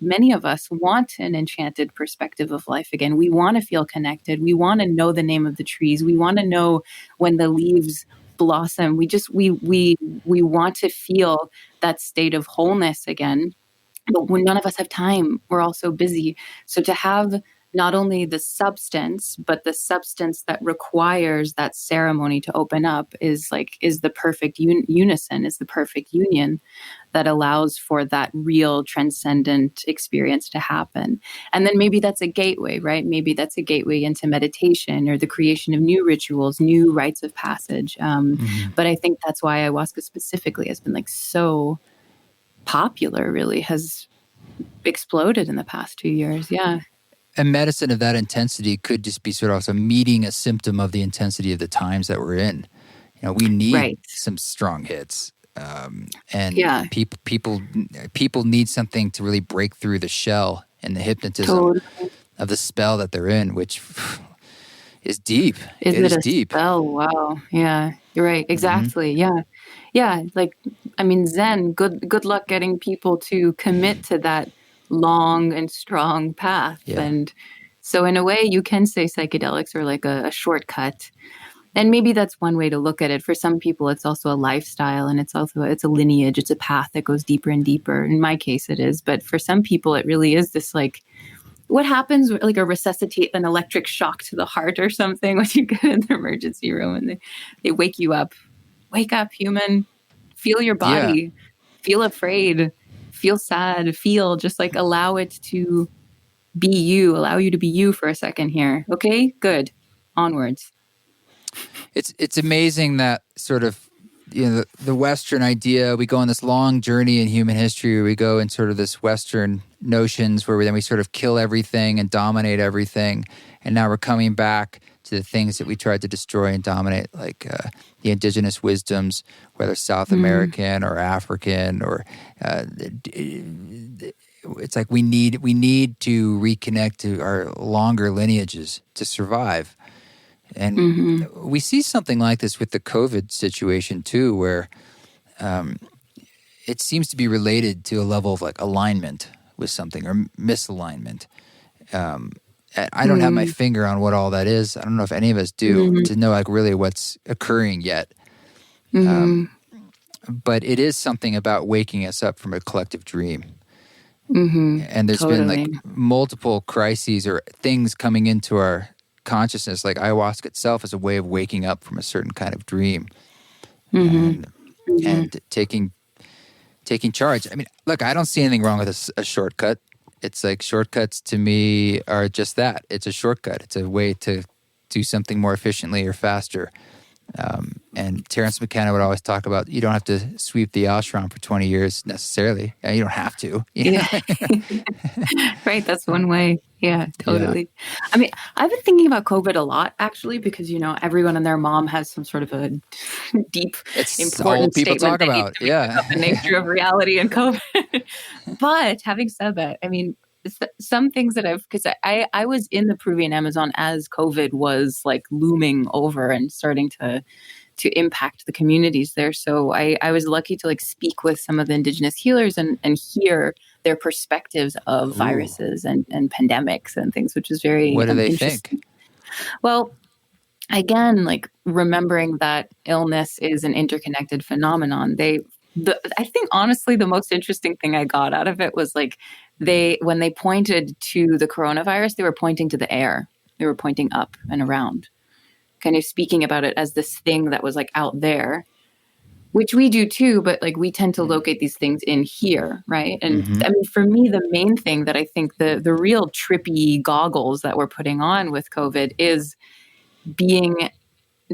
[SPEAKER 2] many of us want an enchanted perspective of life again. We want to feel connected. We want to know the name of the trees. We want to know when the leaves blossom. We want to feel that state of wholeness again. But when none of us have time, we're all so busy. So to have not only the substance, but the substance that requires that ceremony to open up is the perfect unison, is the perfect union that allows for that real transcendent experience to happen. And then maybe that's a gateway, right? Maybe that's a gateway into meditation or the creation of new rituals, new rites of passage. But I think that's why ayahuasca specifically has been so popular, really has exploded in the past 2 years. Yeah.
[SPEAKER 1] And medicine of that intensity could just be sort of also meeting a symptom of the intensity of the times that we're in. We need some strong hits, and people need something to really break through the shell and the hypnotism of the spell that they're in, which is deep.
[SPEAKER 2] It is deep. Oh, wow. Yeah, you're right. Exactly. Yeah. Zen. Good luck getting people to commit to that long and strong path. Yeah. And so in a way you can say psychedelics are like a shortcut. And maybe that's one way to look at it. For some people, it's also a lifestyle, and it's a lineage. It's a path that goes deeper and deeper. In my case, it is. But for some people, it really is this what happens, like an electric shock to the heart or something when you get in the emergency room and they wake you up. Wake up, human. Feel your body. Feel afraid. Feel sad, just allow it to be you, allow you to be you for a second here. Okay, good. Onwards.
[SPEAKER 1] It's amazing that sort of, the Western idea, we go on this long journey in human history where we go in sort of this Western notions where we sort of kill everything and dominate everything. And now we're coming back to to the things that we tried to destroy and dominate, like the indigenous wisdoms, whether South American or African, or it's like we need to reconnect to our longer lineages to survive. And we see something like this with the COVID situation too, where it seems to be related to a level of like alignment with something or misalignment. I don't have my finger on what all that is. I don't know if any of us do to know like really what's occurring yet. But it is something about waking us up from a collective dream. And there's been like multiple crises or things coming into our consciousness, like ayahuasca itself is a way of waking up from a certain kind of dream and taking charge. I mean, look, I don't see anything wrong with a shortcut. It's like shortcuts to me are just that. It's a shortcut. It's a way to do something more efficiently or faster. And Terence McKenna would always talk about, you don't have to sweep the ashram for 20 years necessarily. You don't have to.
[SPEAKER 2] Yeah. Right. That's one way. Yeah, totally. Yeah. I mean, I've been thinking about COVID a lot, actually, because, everyone and their mom has some sort of a deep, important
[SPEAKER 1] people
[SPEAKER 2] statement
[SPEAKER 1] talk about. Yeah.
[SPEAKER 2] The nature of reality and COVID. But having said that, I mean, some things that because I was in the Peruvian Amazon as COVID was like looming over and starting to impact the communities there. So I was lucky to like speak with some of the indigenous healers and hear their perspectives of viruses and pandemics and things, which is very
[SPEAKER 1] What do they
[SPEAKER 2] interesting.
[SPEAKER 1] think?
[SPEAKER 2] Well, again, like remembering that illness is an interconnected phenomenon. I think honestly, the most interesting thing I got out of it was like when they pointed to the coronavirus, they were pointing to the air. They were pointing up and around, kind of speaking about it as this thing that was like out there, which we do too, but like we tend to locate these things in here, right? And I mean, for me, the main thing that I think the real trippy goggles that we're putting on with COVID is being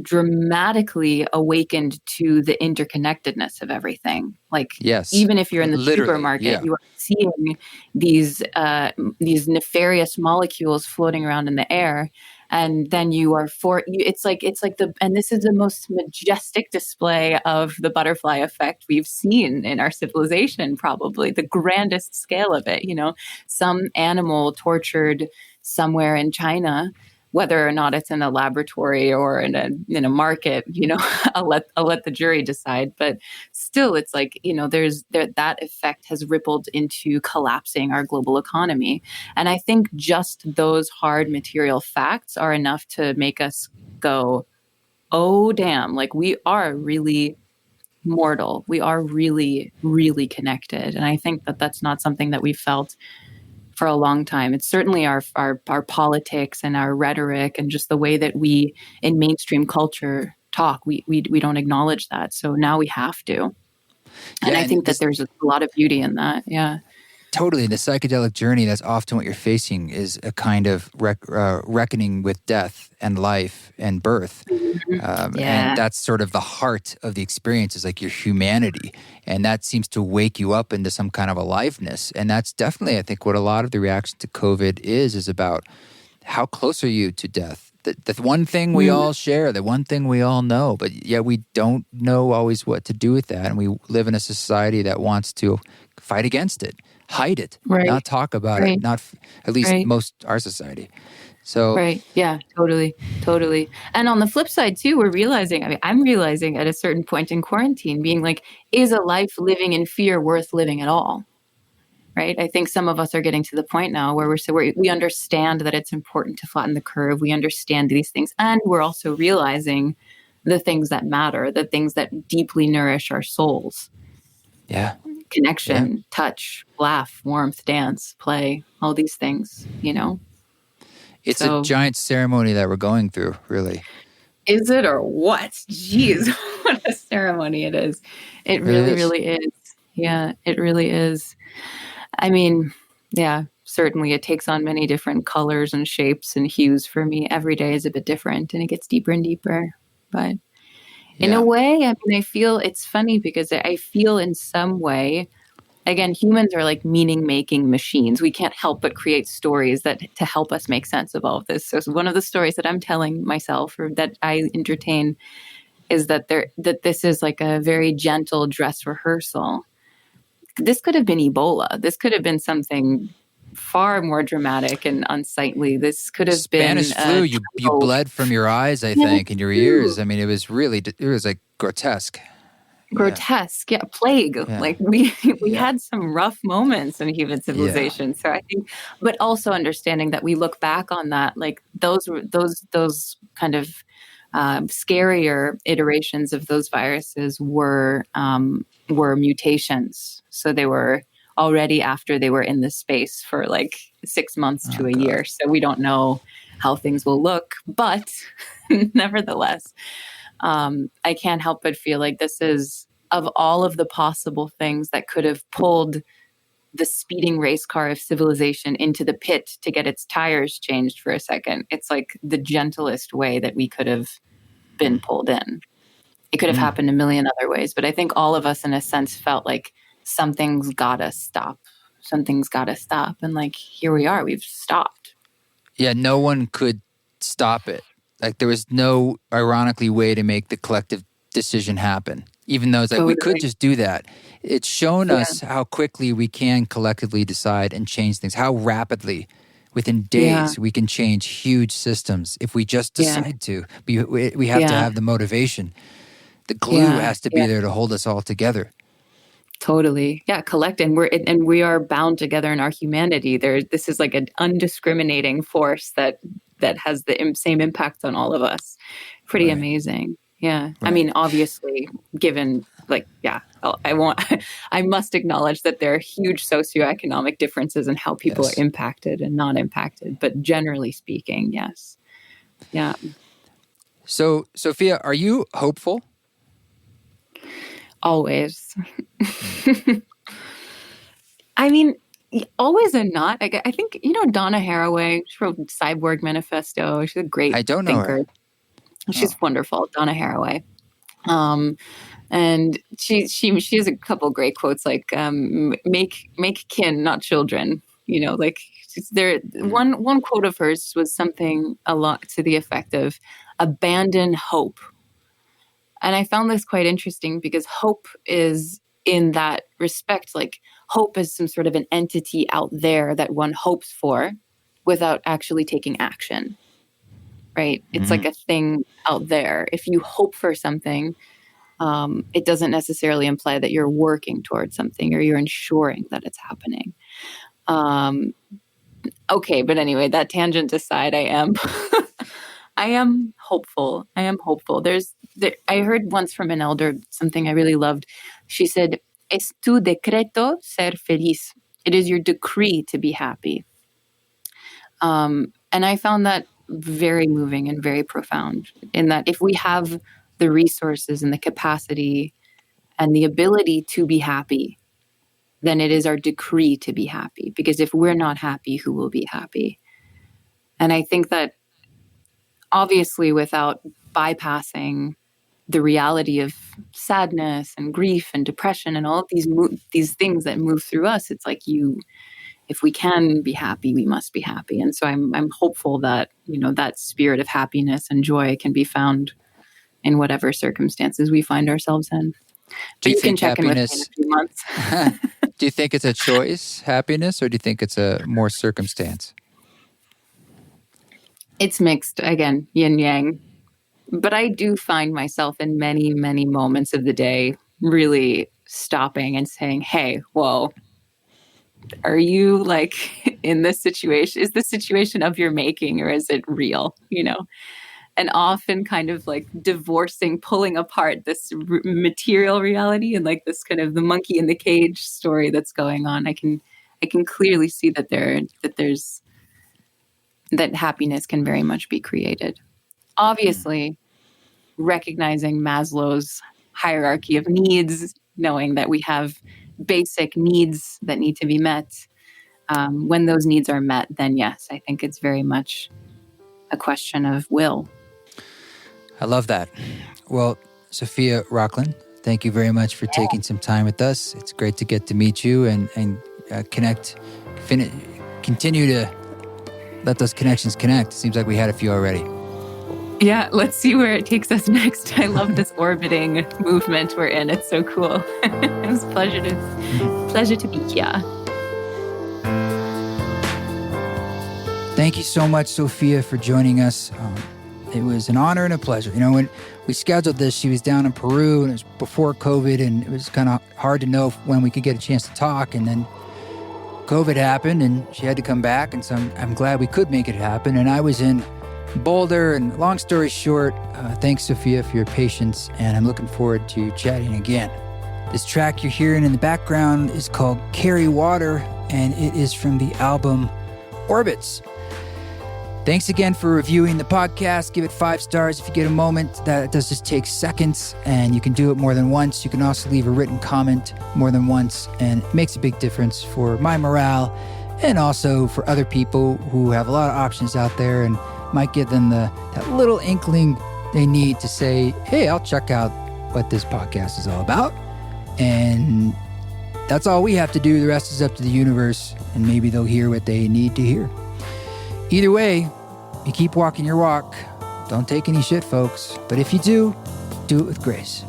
[SPEAKER 2] dramatically awakened to the interconnectedness of everything. Like, even if you're in the supermarket, you are seeing these nefarious molecules floating around in the air. And then you are it's like and this is the most majestic display of the butterfly effect we've seen in our civilization, probably the grandest scale of it. Some animal tortured somewhere in China, whether or not it's in a laboratory or in a market, I'll let the jury decide. But still, it's like, that effect has rippled into collapsing our global economy. And I think just those hard material facts are enough to make us go, oh, damn, like we are really mortal. We are really, really connected. And I think that that's not something that we felt for a long time. It's certainly our politics and our rhetoric and just the way that we in mainstream culture talk. We don't acknowledge that. So now we have to. And I think that there's a lot of beauty in that. Yeah.
[SPEAKER 1] Totally. The psychedelic journey, that's often what you're facing, is a kind of reckoning with death and life and birth. And that's sort of the heart of the experience, is like your humanity. And that seems to wake you up into some kind of aliveness. And that's definitely, I think, what a lot of the reaction to COVID is about how close are you to death? The one thing we all share, the one thing we all know, but yet we don't know always what to do with that. And we live in a society that wants to fight against it, hide it, not talk about it, not at least most our society. So
[SPEAKER 2] yeah, totally. And on the flip side too, I'm realizing at a certain point in quarantine, being like, is a life living in fear worth living at all? Right? I think some of us are getting to the point now where we understand that it's important to flatten the curve. We understand these things, and we're also realizing the things that matter, the things that deeply nourish our souls.
[SPEAKER 1] Yeah.
[SPEAKER 2] Connection, touch, laugh, warmth, dance, play, all these things,
[SPEAKER 1] It's a giant ceremony that we're going through, really.
[SPEAKER 2] Is it or what? Jeez, what a ceremony it is. It really is. Yeah, it really is. I mean, yeah, certainly it takes on many different colors and shapes and hues for me. Every day is a bit different and it gets deeper and deeper. But in a way, I mean, I feel it's funny because I feel in some way again, humans are like meaning-making machines. We can't help but create stories that to help us make sense of all of this. So one of the stories that I'm telling myself, or that I entertain, is that this is like a very gentle dress rehearsal. This could have been Ebola. This could have been something far more dramatic and unsightly. This could have
[SPEAKER 1] Spanish
[SPEAKER 2] been
[SPEAKER 1] flu. You bled from your eyes, I think, and your ears. I mean, it was like grotesque.
[SPEAKER 2] Grotesque, yeah, plague.
[SPEAKER 1] Yeah.
[SPEAKER 2] Like we had some rough moments in human civilization. So I think, but also understanding that we look back on that, like those kind of scarier iterations of those viruses were mutations. So they were already after they were in the space for like 6 months to a year. So we don't know how things will look, but nevertheless, I can't help but feel like this is, of all of the possible things that could have pulled the speeding race car of civilization into the pit to get its tires changed for a second, it's like the gentlest way that we could have been pulled in. It could have happened a million other ways, but I think all of us in a sense felt like something's gotta stop. Something's gotta stop. And like, here we are, we've stopped.
[SPEAKER 1] Yeah, no one could stop it. Like there was no, ironically, way to make the collective decision happen. Even though it's like, we could just do that. It's shown us how quickly we can collectively decide and change things, how rapidly, within days, we can change huge systems if we just decide to. We have to have the motivation. The glue has to be there to hold us all together.
[SPEAKER 2] Totally. Yeah, collect. And we are bound together in our humanity. This is like an undiscriminating force that has the same impact on all of us. Pretty amazing. Yeah. Right. I mean, obviously, given I must acknowledge that there are huge socioeconomic differences in how people are impacted and not impacted. But generally speaking, yes. Yeah.
[SPEAKER 1] So, Sophia, are you hopeful?
[SPEAKER 2] Always. I mean, always and not. I think, Donna Haraway, she wrote Cyborg Manifesto. She's a great thinker. I don't know her. She's wonderful, Donna Haraway. And she has a couple great quotes like make kin, not children. Like there. One quote of hers was something a lot to the effect of abandon hope. And I found this quite interesting because hope is, in that respect, like hope is some sort of an entity out there that one hopes for without actually taking action. Right? It's like a thing out there. If you hope for something, it doesn't necessarily imply that you're working towards something or you're ensuring that it's happening. Okay, but anyway, that tangent aside, I am hopeful. I am hopeful. I heard once from an elder something I really loved. She said, "Es tu decreto ser feliz." It is your decree to be happy. And I found that very moving and very profound, in that if we have the resources and the capacity and the ability to be happy, then it is our decree to be happy. Because if we're not happy, who will be happy? And I think that obviously, without bypassing the reality of sadness and grief and depression and all of these things that move through us, it's like if we can be happy, we must be happy. And so I'm hopeful that, that spirit of happiness and joy can be found in whatever circumstances we find ourselves in. But you can check in with me in a few months.
[SPEAKER 1] Do you think it's a choice, happiness, or do you think it's a more circumstance?
[SPEAKER 2] It's mixed, again, yin yang. But I do find myself in many, many moments of the day really stopping and saying, hey, whoa, are you like in this situation? Is this situation of your making, or is it real? And often kind of like pulling apart this material reality and like this kind of the monkey in the cage story that's going on. I can clearly see that that happiness can very much be created. Obviously, recognizing Maslow's hierarchy of needs, knowing that we have basic needs that need to be met. When those needs are met, then yes, I think it's very much a question of will.
[SPEAKER 1] I love that. Well, Sophia Rokhlin, thank you very much for taking some time with us. It's great to get to meet you and connect, continue to let those connections connect. Seems like we had a few already.
[SPEAKER 2] Yeah, let's see where it takes us next. I love this orbiting movement we're in. It's so cool. It was a pleasure to be here.
[SPEAKER 1] Thank you so much, Sophia, for joining us. It was an honor and a pleasure. You know, when we scheduled this, she was down in Peru, and it was before COVID, and it was kind of hard to know when we could get a chance to talk. And then COVID happened, and she had to come back, and so I'm glad we could make it happen. And I was in Boulder, and long story short, thanks, Sophia, for your patience, and I'm looking forward to chatting again. This track you're hearing in the background is called Carry Water, and it is from the album Orbits. Thanks again for reviewing the podcast. Give it 5 stars if you get a moment. That does just take seconds, and you can do it more than once. You can also leave a written comment more than once, and it makes a big difference for my morale and also for other people who have a lot of options out there and might give them that little inkling they need to say, hey, I'll check out what this podcast is all about. And that's all we have to do. The rest is up to the universe, and maybe they'll hear what they need to hear. Either way, you keep walking your walk. Don't take any shit, folks. But if you do it with grace.